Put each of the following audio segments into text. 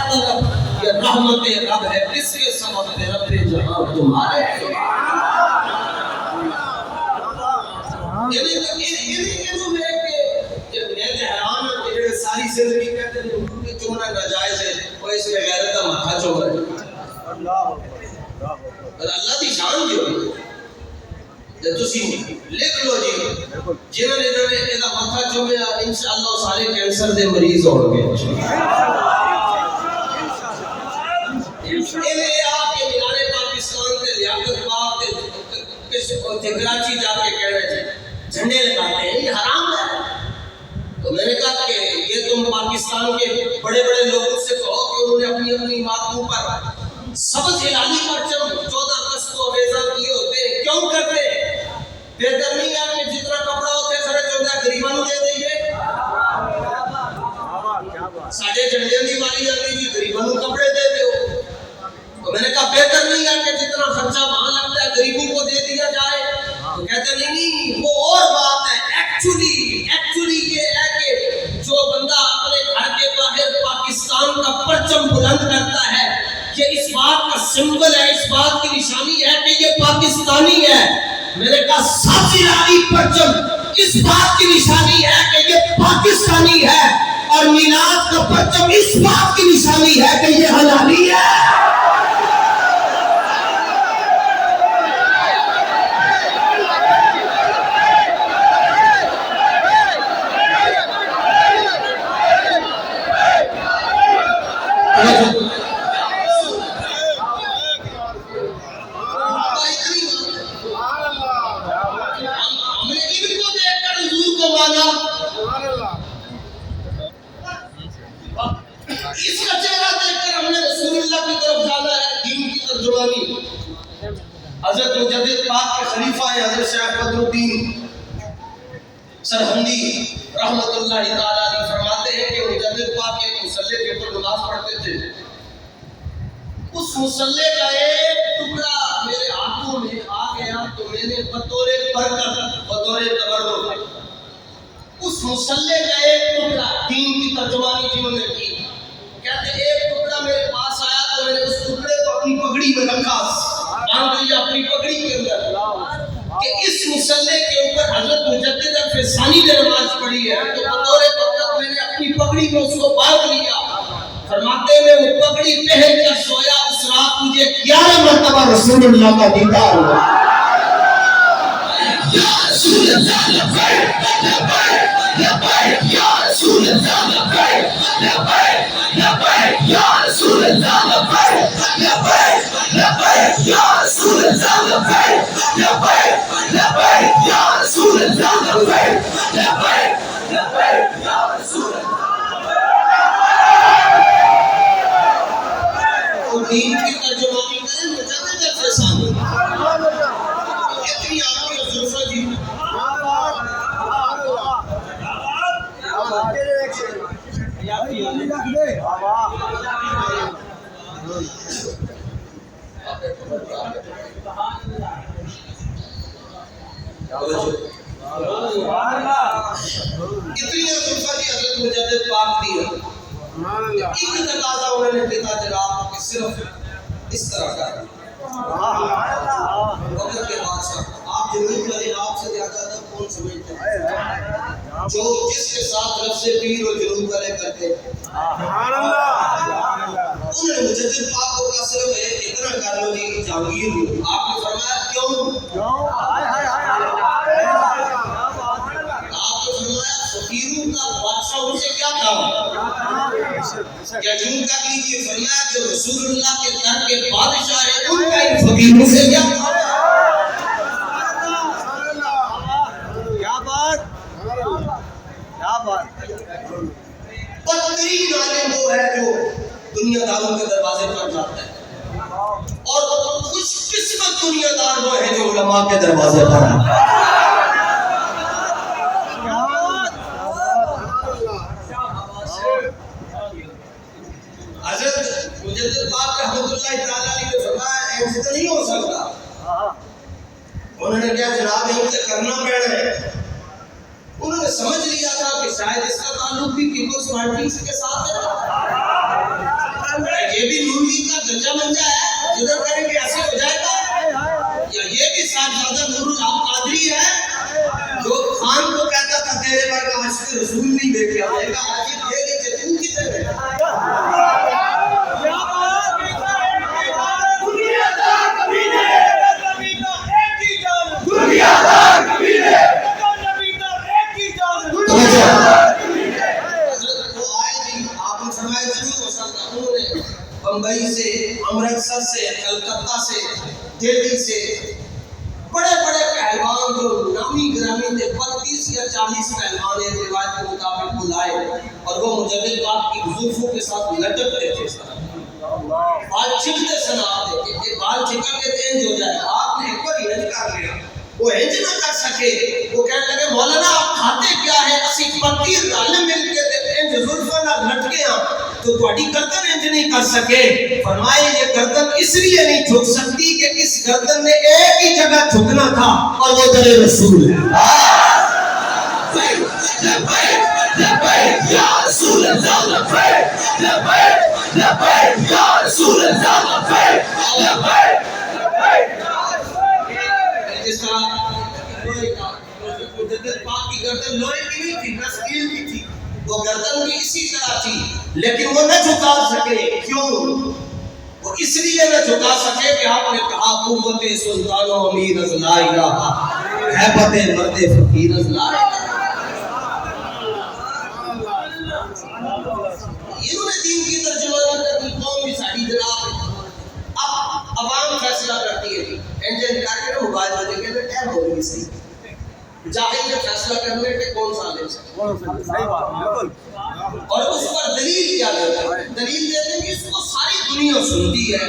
طرف یہ رحمت رب ہے، کس کے سبب ہے رب جہاں تمہارے ساری زندگی کہتے ہیں کہ چومنا ناجائز ہے اور اس میں غیرت کا ماتھا چوم رہے ہیں اور اللہ کی شان جو ہے تسی لکھ لو جی جنہوں نے یہ ماتھا چومیا انشاءاللہ سارے کینسر دے مریض ہو گے انہیں آپ کے مینار پاکستان کے لیاقت پاک کے کراچی جا کے کہہ رہے تھے جھنڈے لگاتے ہیں یہ حرام ہے. تو میں نے کہا کہ یہ تم پاکستان کے بڑے بڑے لوگوں سے کہو کہ انہوں نے اپنی اپنی ماتوں پر سبز ہلالی پرچم 14 اگست کو ریزہ کیے ہوتے ہیں، کیوں کرتے؟ بہتر نہیں ہے کہ جتنا کپڑا ہوتے خرچ ہوتا ہے غریبوں کو دے دئیے. ساڑھے جھنڈے کی ماری جاتی جی غریبوں کو کپڑے دے دو. تو میں نے کہا بہتر نہیں ہے کہ جتنا خرچہ وہاں لگتا ہے غریبوں کو دے دیا جائے. تو کہتے نہیں وہ اور بات ہے. ایکچولی یہ ہے کہ جو بندہ اپنے گھر کے باہر پاکستان کا پرچم بلند کرتا ہے یہ اس بات کا سمبل ہے، اس بات کی نشانی ہے کہ یہ پاکستانی ہے. میں نے کہا سبز ہلالی پرچم اس بات کی نشانی ہے کہ یہ پاکستانی ہے اور میلاد کا پرچم اس بات کی نشانی ہے کہ یہ ہلالی ہے. اس کا چہرہ دیکھ کر ہم نے رسول اللہ کی طرف جانا ہے. دین کی ترجمانی حضرت مجدد پاک کے خلیفہ ہیں حضرت شیخ بدر الدین سرہندی رحمت اللہ تعالیٰ علیہ فرماتے ہیں کہ مجدد پاک ایک مصلی کے اوپر نماز پڑھتے تھے. اس مصلی کا ایک ٹکڑا میرے ہاتھوں میں آ گیا تو میں نے بطور برکت بطور تبرک اس مصلی کا ایک ٹکڑا دین کی ترجمانی جنہوں نے کی کہتے ایک ٹکڑا میرے پاس آیا تو میں نے اس ٹکڑے کو اپنی پگڑی میں رکھا باندھ لیا اپنی پگڑی کے اندر کہ اس مصلی کے اوپر حضرت مجدد فیضانی نے نماز پڑھی ہے تو بطور برکت میں نے اپنی پگڑی میں اس کو باندھ لیا. فرماتے میں وہ پگڑی پہن کر سویا اس رات مجھے 11 مرتبہ رسول اللہ کا دیدار ہوا. یا رسول اللہ لبیک لبیک لبیک یا رسول اللہ لبیک لبیک لبیک یا رسول اللہ لبیک لبیک لبیک یا رسول اللہ لبیک لبیک لبیک یا رسول اللہ لبیک لبیک لبیک یا رسول اللہ. دین کی ترجمانی کریں مجدد فیضانی اتنی آپ کی افضلفہ جی اتنی افضلفہ جی حضرت مجدد پاک دی ہے. ایک تقاضا انہوں نے دیتا جناب کہ صرف اس طرح کا وقت کے بادشاہ آپ جنوب کریں آپ سے زیادہ ادب کون سمجھتے ہیں جو جس کے ساتھ رب سے پیر و جنوب کرے کرتے انہوں نے مجدد پاک کو کہا صرف اتنا کر لو جی جہانگیر ہو. آپ نے فرمایا کیوں؟ آپ نے فرمایا فقیروں کا بادشاہ ان سے کیا کام کیا جنوب کر لیجیے. فرمایا جو رسول اللہ کے در کے بادشاہ ہیں ان کا ان فقیروں سے کیا کام. بدترین عالم وہ ہے جو دنیا داروں کے دروازے پر جاتا ہے اور خوش قسمت دنیا دار وہ ہے جو علماء کے دروازے پر آتا ہے. حضرت مجدد پاک رحمت اللہ تعالیٰ علیہ نے فرمایا ایسے تو نہیں ہو سکتا. انہوں نے کیا جناب ان سے کرنا پڑنا ہے. انہوں نے سمجھ لیا تھا کہ شاید اس کا تعلق بھی پیپلز پارٹی کے ساتھ ہے. یہ بھی نون لیگ کا گنجا منجا ہے، جدھر کریں گے ایسے ہو جائے گا؟ یا یہ بھی صاحبزادہ نور الحق قادری ہے جو خان کو کہتا تھا تیرے ورگا عاشق رسول نہیں دیکھے آئے گا، عاشق یہ نہیں کہ تو کتنے رہے بمبئی سے، امرتسر سے، کلکتہ سے، دہلی سے بڑے بڑے پہلوان جو نامی گرامی تھے 32 یا 40 پہلوان ایک روایت کے مطابق بلائے اور وہ مجدد پاک کی زلفوں کے ساتھ لٹکتے تھے۔ بال چکتے سناتے کہ یہ بال چکر کے تینج ہو جائے، آپ نے ایک بار ہنج کر لیا، وہ ہنج نہ کر سکے، وہ کہنے لگے مولانا آپ کھاتے کیا ہے؟ اسی 32 ظالم مل کے تینج زلفوں نہ لٹکے ہیں تو تھوڑی گردن انج نہیں کر سکے۔ فرمائے یہ گردن اس لیے نہیں جھک سکتی کہ اس گردن نے ایک ہی جگہ جھکنا تھا اور وہ در رسول ہے۔ لبیک یا رسول اللہ، لبیک لبیک لبیک یا رسول اللہ، لبیک لبیک لبیک۔ جس طرح مجدد پاک کی گردن لوہے کی نہیں تھی، نہ اسٹیل کی تھی، وہ گردن بھی اسی طرح تھی، لیکن وہ نہ جھکا سکے۔ کیوں؟ وہ اس لیے نہ جھکا سکے کہ آپ نے کہا قوت سلطان و امیر از لا الہ، ہیبت مرد فقیر از لا الہ۔ انہوں نے دین کی ترجمانی کرنی، قوم بھی ساری جناب اب عوام فیصلہ کرتی ہے، انجن کر کے موبائل میں دیکھیں تو ٹائم ہو گئی صحیح جاہل نے فیصلہ کرنے کے کون سا لے سکتے اور اس پر دلیل کیا دیتا ہے؟ دلیل دیتے ہیں کہ اس کو ساری دنیا سنتی ہے،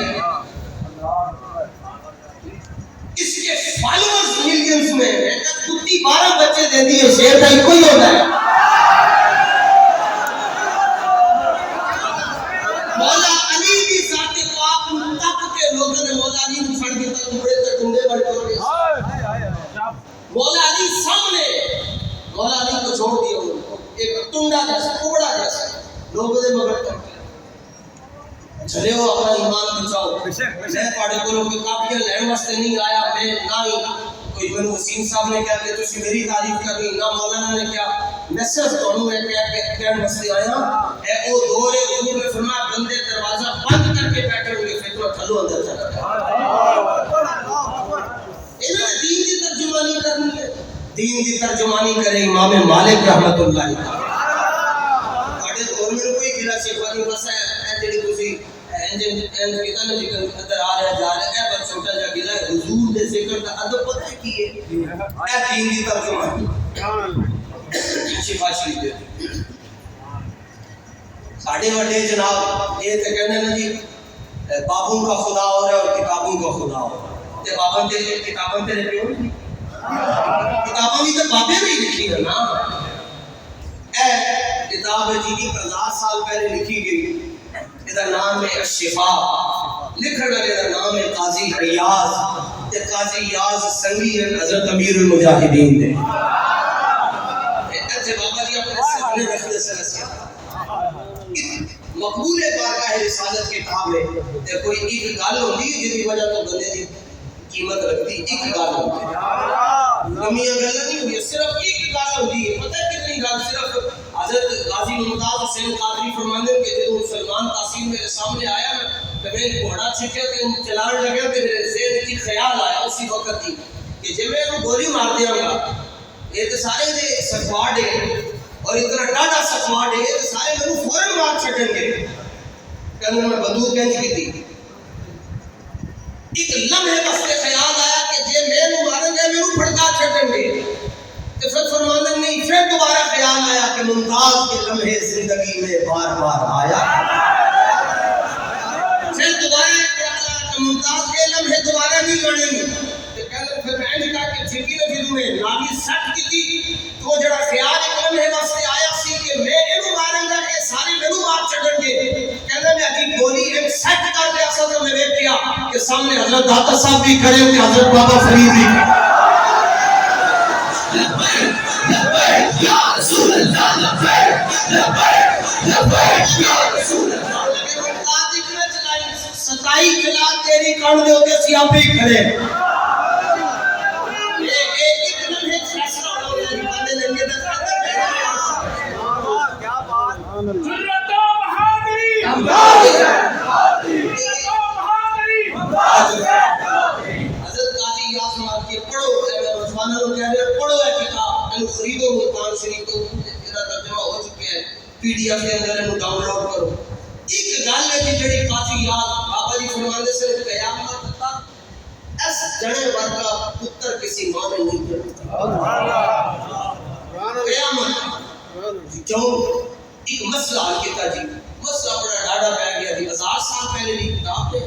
اس کے فالوورز ملینز میں ہیں، کتی 12 بچے دے دیے شیر کا کوئی ہوتا ہے۔ مولا علی بھی ذات پاک تک کے لوگوں نے مولا علی کو چھڑ دیتا ٹکڑے تے ٹنڈے بڑھ کے مولا علی سامنے، مولا علی کو چھوڑ دیا ایک ٹنڈا جیسا ٹکڑا جیسا، لوگوں نے مگر کر چلے ہو اپنا ایمان بچاؤ، میں پاڑے کو لوگ کافیاں لین واسطے نہیں آیا، میں نہ ہی کوئی بنو حسین صاحب نے کہا کہ تسی میری تعریف کرنی، نہ مولانا نے کیا، میں صرف تھوڑوں میں کہنے واسطے آیا اے او دور حضور نے فرمایا بندے دروازہ بند کر کے بیٹھے ہوئے فتنہ تھلو اندر چلا جائے۔ انہوں نے دین کی ترجمانی کرنی ہے، دین کی ترجمانی کرے امام مالک رحمت اللہ علیہ۔ بڑے دور میں کوئی گلا شیخوانی بس ہے جڑی تسی انجن کتا نے ذکر ادھر آ رہا جا رہا ہے، بس چھوٹا جا گلا ہے حضور دے ذکر دا ادب پتہ ہے کی ہے، اے دین کی ترجمانی شفا شریف دے ساڑھے وڈے جناب یہ تے کہنے نا جی بابوں کا خدا ہو رہا ہے اور کتابوں کا خدا ہو رہا ہے، تے بابوں تے کتابوں تے رہتے ہو کتابوں بھی تو بابے بھی لکھی ہے نا، اے کتاب ہے جی 1000 سال پہلے لکھی گئی، ادھا نام ہے الشفا، لکھن والے دا نام ہے قاضی ریاض، تے قاضی ریاض سنگی ہے حضرت امیر المجاہدین دے ایسے بابا جی اپنے سامنے رکھنے سے نصیحت مقبول بارگاہ رسالت کے کام ہے، تے کوئی ایک گل ہوتی ہے جس کی وجہ تو بندے دی قیمت رکھتی، ایک گل ہوتی ہے، کمیاں گل نہیں ہوئی، صرف ایک گل ہوتی ہے، پتہ ہے کتنی گل، صرف حضرت غازی ممتاز حسین قادری فرماندے ہیں کہ جب سلمان تحسین میرے سامنے آیا نا کہ میں گھوڑا چھکیا تے چلان لگا تے میرے ذہن کی خیال آیا اسی وقت ہی کہ جب میں انہوں گولی مار دیا گا یہ تو سارے دے سکواڈ ہے اور اتنا ڈاٹا سکواڈ ہے تو سارے میں فوراً مار چھٹیں گے، کہنے میں بندوق کہنچ کی تھی، ایک لمحے بس کے خیال آیا کہ جے میں ماریں گے میں پھڑکا چھٹیں گے، تو پھر فرمانے نہیں، پھر دوبارہ خیال آیا کہ ممتاز کے لمحے زندگی میں بار بار آیا، پھر دوبارہ خیال آیا کہ ممتاز کے لمحے دوبارہ نہیں لڑیں گے، تو کہنے پھر میں نے کہا کہ چھکی نے پھر میں نامی سٹ کی تھی، تو جڑا خیال ایک لمحے بس سے آیا سی کہ میں انہوں ماریں گا کہ سارے میں مار چھڑیں گے، کہنے میں عجیب گولی ایک سٹ کر دیا سا تو میں دیکھ کیا کہ سامنے حضرت داتا صاحب بھی کھڑے تھے، حضرت بابا فرید بھی کھڑے، لبیک یا رسول اللہ، لبیک لبیک لبیک یا رسول اللہ، آئی چلا تیری کان دے ہوتے سیاپے ہی کھڑے خریدو قرآن شریف کو ترجمہ ہو چکے ہیں پی ڈی ایف کے اندر انہوں ڈاؤن لوڈ کرو ایک گل ہے جڑی کافی یاد بابا جی فرماندے سے قیامت تک اس جڑے ورگا پتر کسی ماں نے نہیں دیا قیامت جو ایک مسئلہ حل کیتا جی مسئلہ بڑا ڈاڈا پہ گیا جی 1000 سال پہلے کی کتاب ہے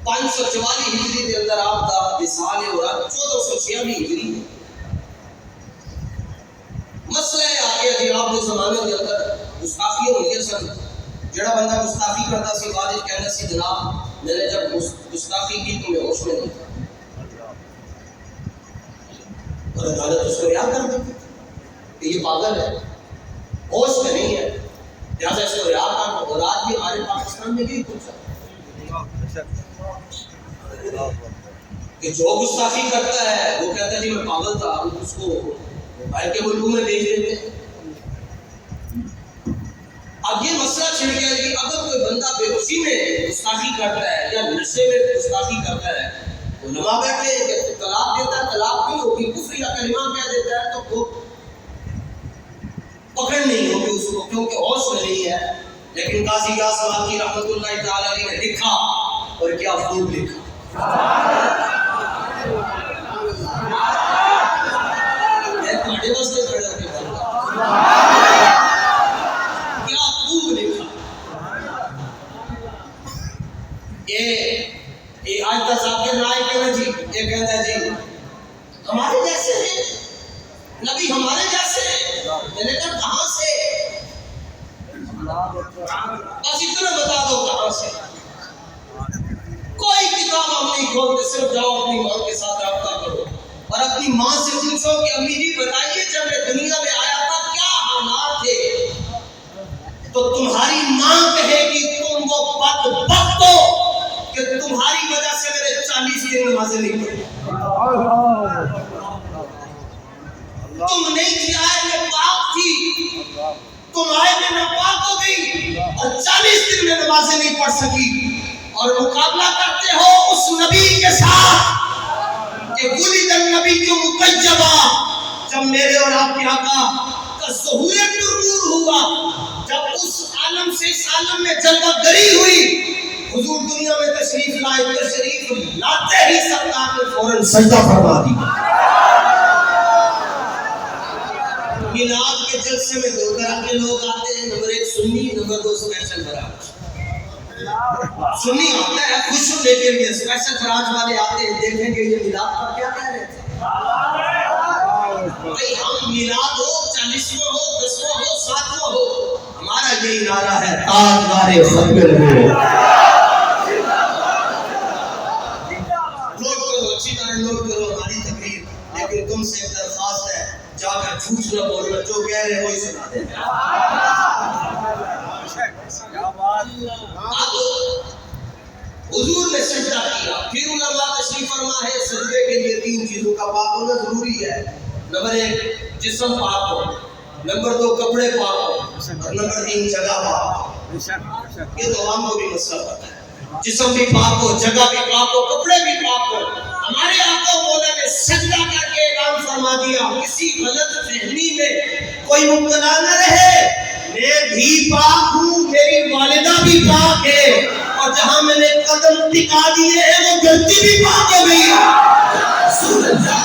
544 ہجری کے اندر آپ دا وصال ہے اور 1446 ہجری ہے مسئلہ ہے آگے جی آپ کے زمانے کے اندر گستاخی ہوئی ہے سن جڑا بندہ گستاخی کرتا سی بعد وچ کہندا سی جناب میں نے جب گستاخی کی تو میں ہوش میں نہیں تھا اور عدالت اس کو رہا کر دی کہ یہ پاگل ہے ہوش میں نہیں ہے لہٰذا اس کو رہا کر اور آج بھی ہمارے پاکستان میں بھی کچھ کہ جو گستاخی کرتا ہے وہ کہتا ہے جی میں پاگل تھا اس کو بھائی کے ملکوں میں بھیج دیتے ہیں اب یہ مسئلہ چھڑ گیا کہ اگر کوئی بندہ بے ہوشی میں گستاخی کرتا ہے یا نشے میں گستاخی کرتا ہے علماء بیٹھے ہیں کہ طلاق دیتا ہے طلاق نہیں ہوگی کفر یا کلمہ کہہ دیتا ہے تو وہ پکڑ نہیں ہوگی اس کو کیونکہ ہوش میں نہیں ہے لیکن قاضی یاسمال کی رحمت اللہ تعالی علیہ نے لکھا اور کیا خوب لکھا تمہارے واسطے کھڑے ہو کے بولتا کیا خوب لکھا یہ آج کا ذاکر نائک کہنا جی یہ کہتا ہے جی ہمارے جیسے ہیں نبی ہمارے جیسے ہیں میں نے کہا کہاں سے بس اتنا بتا دو کہاں سے کوئی کتاب ہم نہیں کھولتے صرف جاؤ اپنی ماں کے ساتھ رابطہ کرو اور اپنی ماں سے پوچھو کہ امی جی بتائیے جب میں دنیا میں آیا تھا کیا حالات تھے تو تمہاری ماں کہے گی تم وہ بدبخت ہو کہ تمہاری وجہ سے میرے 40 دن نمازیں نہیں پڑھی تم نہیں تھی آئے میں پاک تھی تم آئے میں ناپاک ہو گئی اور 40 دن میں نمازیں نہیں پڑھ سکی اور مقابلہ کرتے ہو اس نبی کے ساتھ کہ ولد النبی جو مقیبہ جب میرے اور آپ کے آقا کا ظہور نور ہوا جب اس عالم سے اس عالم میں جلوہ گری ہوئی حضور دنیا میں تشریف لائے تشریف لاتے ہی سرکار نے فوراً سجدہ فرما دی میلاد کے جلسے میں دو طرح کے لوگ آتے ہیں نمبر 1 سنی نمبر 2 اسپیشل براج سنی ہوتا ہے خوش ہونے کے لیے اسپیشل براج والے آتے ہیں دیکھیں گے یہ میلاد پر کیا کہہ رہے تھے بھئی ہم میلاد ہو 40واں ہو 10واں ہو 7واں ہو ہمارا یہی نعرہ ہے تاجدار خبر ہو نوٹ کرو اچھی طرح نوٹ کرو ہماری تقریر لیکن تم سے درخواست ہے جا کر جھوٹ نہ بولنا جو کہہ رہے وہی سنا دیں اب حضور نے سجدہ کیا پھر علماء تشریف فرما ہے سجدے کے لیے 3 چیزوں کا پاک ہونا ضروری ہے نمبر 1 جسم پاک ہو نمبر 2 کپڑے پاک ہو اور نمبر 3 جگہ پاک ہو یہ تو عوام کو بھی مسئلہ پتا ہے جسم بھی پاک ہو جگہ بھی پاک ہو کپڑے بھی پاک ہو ہمارے آقا مولا نے سجدہ کر کے اعلان فرما دیا کسی غلط فہمی میں کوئی مبتلا نہ رہے میں بھی پاک ہوں میری والدہ بھی پاک ہے اور جہاں میں نے قدم ٹکا دیے ہیں وہ غلطی بھی پاک ہو گئی رسول اللہ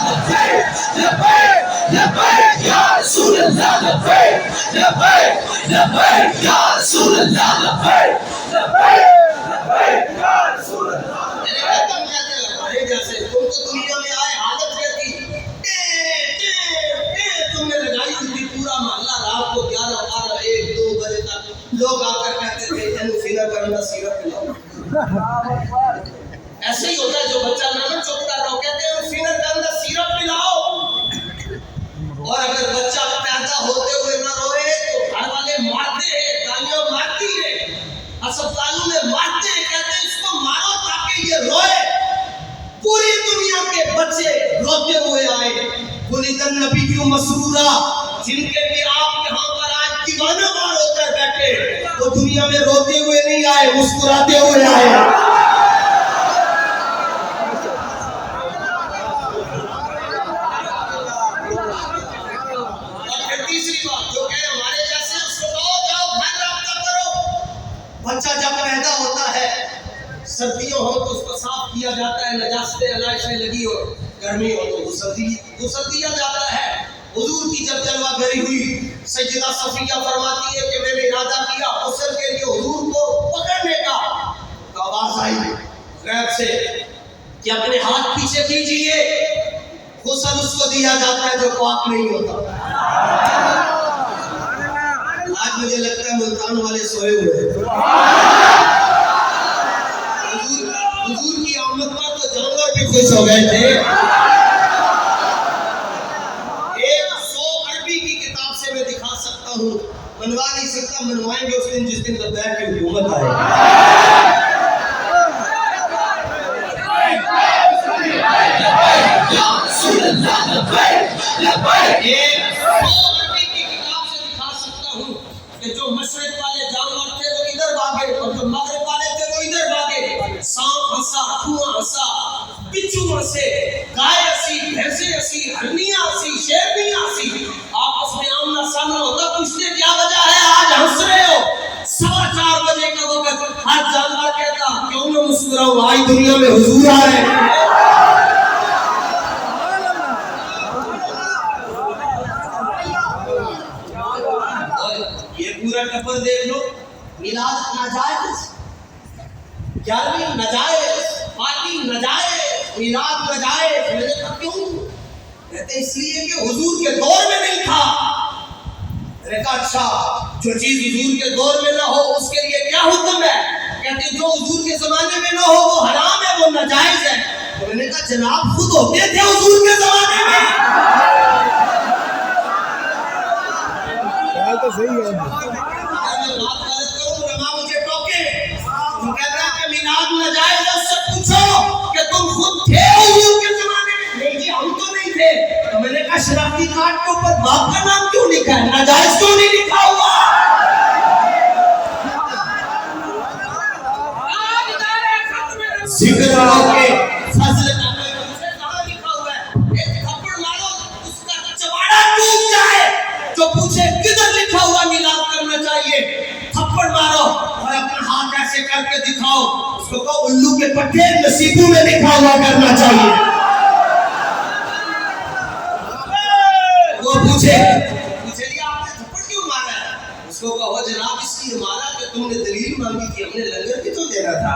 لبیک لبیک یا رسول اللہ لبیک لبیک لبیک یا رسول اللہ لبیک لبیک لبیک یا رسول اللہ جیسے تم تو دنیا میں آئے حالت رہتی تم نے لگائی ہوئی پورا محلہ رات کو 11 12 1 2 بجے تک لوگ آ کر کہتے تھے تینوں فینا کرنا سیرت پلاؤ ایسے ہی ہوتا ہے جو بچہ نانا چپ کر رہا ہو کہتے ہیں فینا کرنا سیرت پلاؤ اور اگر بچہ پیدا ہوتے ہوئے نہ روئے تو گھر والے مارتے ہیں تالیاں مارتی ہیں ہسپتالوں میں مارتے ہیں، کہتے ہیں اس کو مارو تاکہ یہ روئے۔ پوری دنیا کے بچے روتے ہوئے آئے، ولد النبی مسرورا، جن کے بھی آپ یہاں پر آج دیوانہ وار ہو کر بیٹھے، وہ دنیا میں روتے ہوئے نہیں آئے، مسکراتے ہوئے آئے۔ اور پھر تیسری بات جو کہ ہمارے جیسے اس کو کہو جاؤ گھر رابطہ کرو۔ بچہ جب پیدا ہوتا ہے، سردیوں ہو تو اس کو صاف کیا جاتا ہے، نجاستیں علائشیں لگی ہو، گرمی ہو تو غسل دیا جاتا ہے۔ حضور کی جب جلوہ گری ہوئی، سیدہ صفیہ فرماتی ہے کہ میں نے ارادہ کیا غسل کے لیے حضور کو پکڑنے کا، تو آواز آئی غیب سے کہ اپنے ہاتھ پیچھے کیجئے، غسل اس کو دیا جاتا ہے جو پاک نہیں ہوتا۔ آج مجھے لگتا ہے ملتان والے سوئے ہوئے ہیں، حضور کی آمد پر تو جانور بھی خوش ہو گئے تھے۔ 100 عربی کی کتاب سے میں دکھا سکتا ہوں، منوا نہیں سکتا، منوائیں گے اس دن جس دن لبیک کی حکومت آئے۔ 100 عربی کی کتاب سے دکھا سکتا ہوں کہ جو مشرق والے جانور تھے وہ ادھر بھاگے، اور جو مغرب والے تھے وہ ادھر بھاگے۔ سانپ ہنسا، دھواں ہنسا، بچھو ہنسے، گائے ہنسی، بھینسیں ہنسی، ہرنیاں ہنسی، شیرنیاں ہنسی، آپس میں آمنا سامنا ہوتا، پوچھتے کیا وجہ ہے آج ہنس رہے ہو؟ 4:15 بجے کا وقت، ہر جانور کہتا کیوں نہ مسکراؤں، آج دنیا میں حضور آ رہے ہیں۔ یہ پورا ٹپر دیکھ لو، میلاد ناجائز، 11ویں ناجائز، پارٹی ناجائز، میلاد ناجائز۔ میں نے کہا کیوں؟ کہتے اس لیے کہ حضور کے دور میں نہیں تھا۔ میں نے کہا اچھا، جو چیز حضور کے دور میں نہ ہو اس کے لیے کیا حکم ہے؟ کہتے جو حضور کے زمانے میں نہ ہو وہ حرام ہے، وہ ناجائز ہے۔ تو میں نے کہا جناب خود ہوتے تھے حضور کے زمانے میں۔ تو صحیح ہے، اگر میں بات غلط کروں رما مجھے ٹوکے، تو کہتا ہے کہ میلاد ناجائز ہے، اس سے پوچھو کہ تم خود تھے حضور کے زمانے میں؟ نہیں جی ہم تو نہیں تھے۔ تو میں نے کہا شناختی کارڈ کے اوپر باپ کا نام کیوں لکھا ہے، ناجائز کیوں نہیں لکھا ہوا؟ ذکر رہو کہ فضل کا کوئی مجھے کہاں لکھا ہوا ہے؟ ایک تھپڑ مارو اس کا چباڑا ٹوٹ جائے، جو پوچھے کدھر لکھا ہوا میلاد کرنا چاہیے، تھپڑ مارو اور اپنا ہاتھ ایسے کر کے دکھاؤ، اس کو کہو الو کے پٹھے نصیبوں میں لکھا ہوا کرنا چاہیے۔ وہ پوچھے جی آپ نے تھپڑ کیوں مارا ہے؟ اس کو کہو جناب اس لیے مارا کہ تم نے دلیل مانگی تھی، ہم نے لنگر بھی تو دینا تھا۔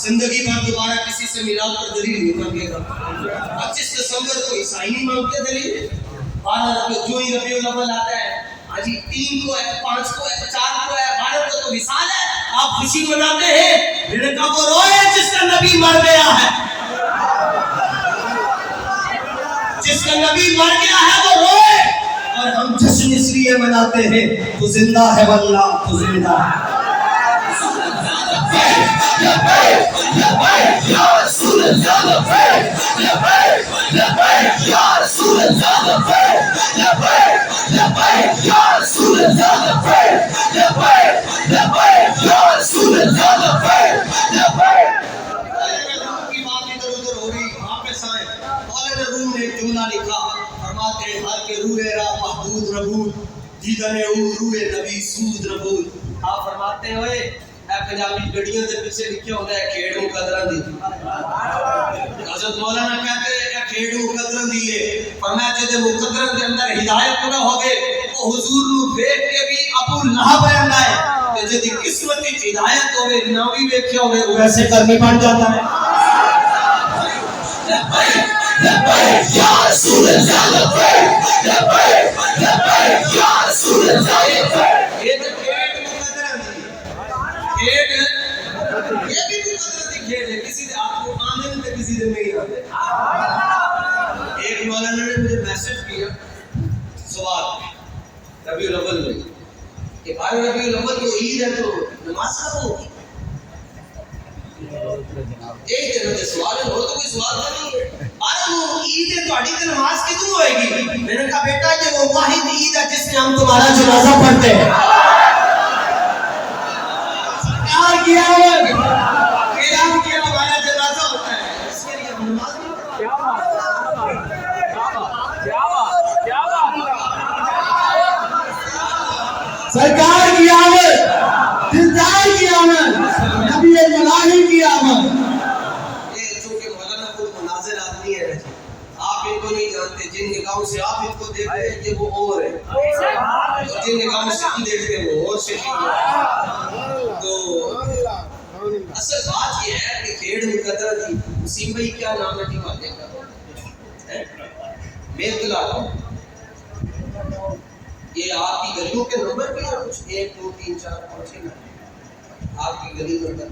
زندگی بھر دوبارہ کسی سے میلاد پر دلیل نہیں مانگے گا۔ 25 دسمبر کو عیسائی نہیں مانگتے دلیل، 12 جو ہی ربیع الاول آتا ہے، آج 3 کو ہے، 5 کو ہے، 4 کو ہے، 12 کو تو وصال ہے، آپ خوشی مناتے ہیں۔ میں نے کہا وہ روئے جس کا نبی مر گیا ہے، جس کا نبی مر گیا ہے وہ روئے، اور ہم جشن اس لیے مناتے ہیں تو زندہ ہے واللہ تو زندہ ہے۔ یا رسول اللہ لبیک لبیک لبیک یا رسول اللہ لبیک لبیک لبیک یا رسول اللہ لبیک لبیک لبیک یا رسول اللہ لبیک لبیک۔ کی بات ادھر ادھر ہو رہی، واپس آئے، مولانا روم نے ایک جملہ لکھا، فرماتے ہیں ہر کے روح را محدود ربود دیدن او روح نبی سود ربود۔ آپ فرماتے ہوئے اے پنجابی گڑیاں دے پیچھے لکھیا ہوتا ہے کھیڑ مقدراں دی۔ حضرت مولانا کہتے ہیں کہ کھیڑ مقدراں دی ہے، فرمایا جے مقدراں دے اندر ہدایت نہ ہوگے تو حضور نو دیکھ کے بھی ابو لہب رہندا ہے، تے جے قسمت وچ ہدایت ہوے نہ بھی ویکھیا ہوے وہ ویسے کرنی بن جاتا ہے۔ لبیک یا رسول اللہ لبیک لبیک لبیک یا رسول اللہ لبیک۔ یہ کھیڑ مقدراں دی، کھیڑ یہ بھی مقدراں دی کھیڑ ہے، کسی دے آپ کو آمن تے کسی دے نہیں آتے۔ ایک مولانا نے مجھے میسج کیا سوال ربیع الاول میں، کہ 12 ربیع الاول کو عید ہے تو نماز کب ہوگی؟ ایک دن کے سوال ہے، اور تو کوئی سوال نہیں ہے۔ وہ عید ہے تہاڈی تے نماز کدوں ہوئے گی؟ میں نے کہا بیٹا یہ وہ واحد عید ہے جس میں ہم تمہارا جنازہ پڑھتے ہیں۔ سرکار کی آمد، اعلان کیا ہمارا جنازہ ہوتا ہے، اس کے لیے ہم نماز نہیں پڑھتے۔ کیا سرکار کی آمد، دلدار کی آمد، نبی ملاحی کی آمد۔ یہ چونکہ مولانا خود مناظر آدمی ہے، آپ ان کو نہیں جانتے، جن نگاہوں سے آپ ان کو دیکھتے ہیں یہ وہ اور ہے، اور جن نگاہوں سے ہم دیکھتے ہیں وہ اور شکل ہے۔ تو اصل بات یہ ہے کہ کھیڑ مقدرہ تھی، وسیم بھائی کیا نام ہے ٹھیک کا میتلا، یہ آپ کی گلیوں کے نمبر بھی ہیں کچھ 1 2 3 4 5 6 آپ کی گلی نمبر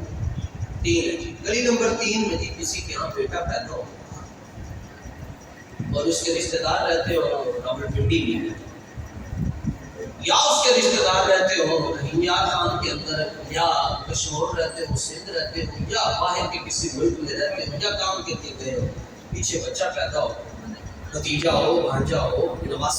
3 ہے جی، گلی نمبر 3 میں جی کسی کے یہاں بیٹا پیدا ہو اور اس کے رشتہ دار رہتے ہو راولپنڈی میں، یا اس کے رشتہ دار رہتے ہو رحیمیہ خان کے اندر، یا کشمور رہتے ہو، سندھ رہتے ہو، یا باہر کے کسی ملک میں رہتے ہو، یا کام کے لیے گئے ہو، پیچھے بچہ پیدا ہو، بھتیجا ہو، بھانجا ہو، نواز